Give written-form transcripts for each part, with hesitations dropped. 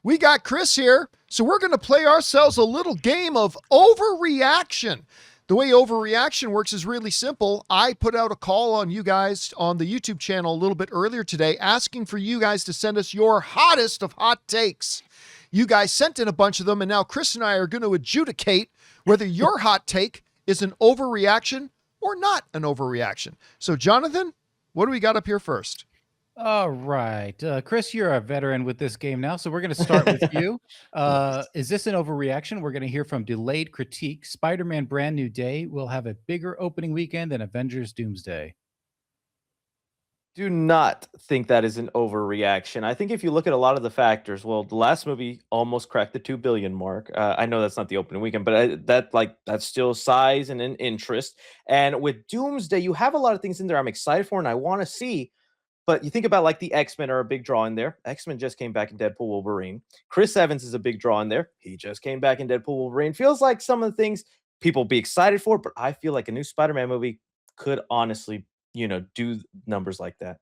we got Chris here, so we're going to play ourselves a little game of overreaction. The way overreaction works is really simple. I put out a call on you guys on the YouTube channel a little bit earlier today, asking for you guys to send us your hottest of hot takes. You guys sent in a bunch of them, and now Chris and I are going to adjudicate whether your hot take is an overreaction or not an overreaction. So, Jonathan, what do we got up here first? All right. Chris, you're a veteran with this game now, so we're going to start with you. Is this an overreaction? We're going to hear from Delayed Critique. Spider-Man Brand New Day will have a bigger opening weekend than Avengers Doomsday. Do not think that is an overreaction. I think if you look at a lot of the factors, well, the last movie almost cracked the 2 billion mark. I know that's not the opening weekend, but that's still size and an interest. And with Doomsday, you have a lot of things in there I'm excited for and I want to see. But you think about like the X-Men are a big draw in there. X-Men just came back in Deadpool Wolverine. Chris Evans is a big draw in there. He just came back in Deadpool Wolverine. Feels like some of the things people be excited for, but I feel like a new Spider-Man movie could honestly, do numbers like that.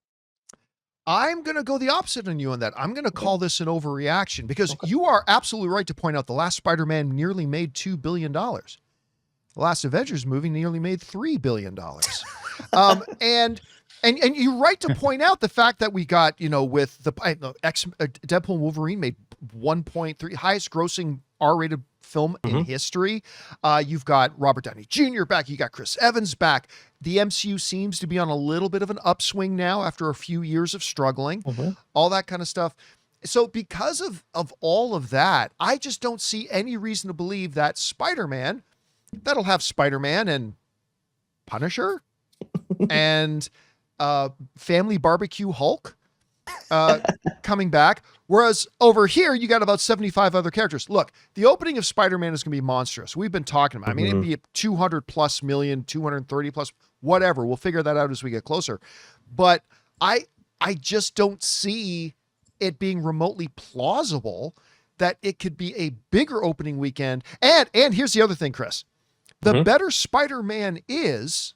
I'm going to go the opposite on you on that. I'm going to call this an overreaction because you are absolutely right to point out the last Spider-Man nearly made $2 billion. The last Avengers movie nearly made $3 billion. And you're right to point out the fact that we got, with the Deadpool and Wolverine made 1.3 highest grossing R-rated film in history. You've got Robert Downey Jr. back. You got Chris Evans back. The MCU seems to be on a little bit of an upswing now after a few years of struggling, all that kind of stuff. So because of all of that, I just don't see any reason to believe that Spider-Man, that'll have Spider-Man and Punisher and Family Barbecue Hulk coming back. Whereas over here, you got about 75 other characters. Look, the opening of Spider-Man is going to be monstrous. We've been talking about it. I mean, it'd be 200 plus million, 230 plus, whatever. We'll figure that out as we get closer. But I just don't see it being remotely plausible that it could be a bigger opening weekend. And here's the other thing, Chris. The better Spider-Man is,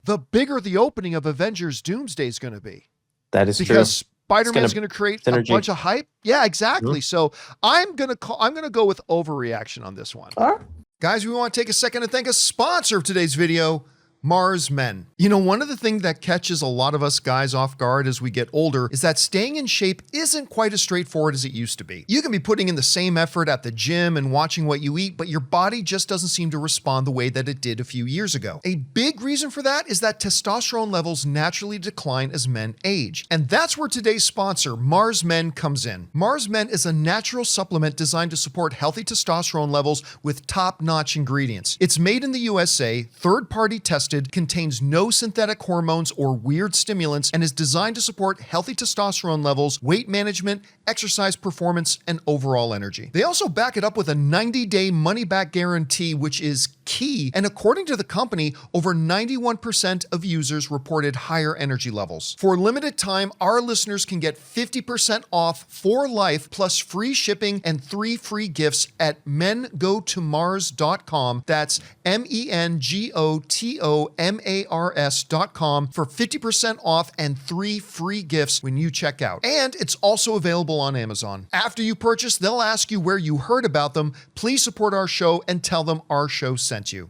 the bigger the opening of Avengers Doomsday is going to be. That is true. Because Spider-Man is going to create a bunch of hype. Yeah, exactly. So I'm going to go with overreaction on this one. Guys, we want to take a second to thank a sponsor of today's video, Mars Men. One of the things that catches a lot of us guys off guard as we get older is that staying in shape isn't quite as straightforward as it used to be. You can be putting in the same effort at the gym and watching what you eat, but your body just doesn't seem to respond the way that it did a few years ago. A big reason for that is that testosterone levels naturally decline as men age. And that's where today's sponsor, Mars Men, comes in. Mars Men is a natural supplement designed to support healthy testosterone levels with top-notch ingredients. It's made in the USA, third-party tested, contains no synthetic hormones or weird stimulants, and is designed to support healthy testosterone levels, weight management, exercise performance, and overall energy. They also back it up with a 90-day money-back guarantee, which is key. And according to the company, over 91% of users reported higher energy levels. For a limited time, our listeners can get 50% off for life, plus free shipping and 3 free gifts at mengotomars.com. That's mengotomars.com for 50% off and 3 free gifts when you check out. And it's also available on Amazon. After you purchase, they'll ask you where you heard about them. Please support our show and tell them our show sent you.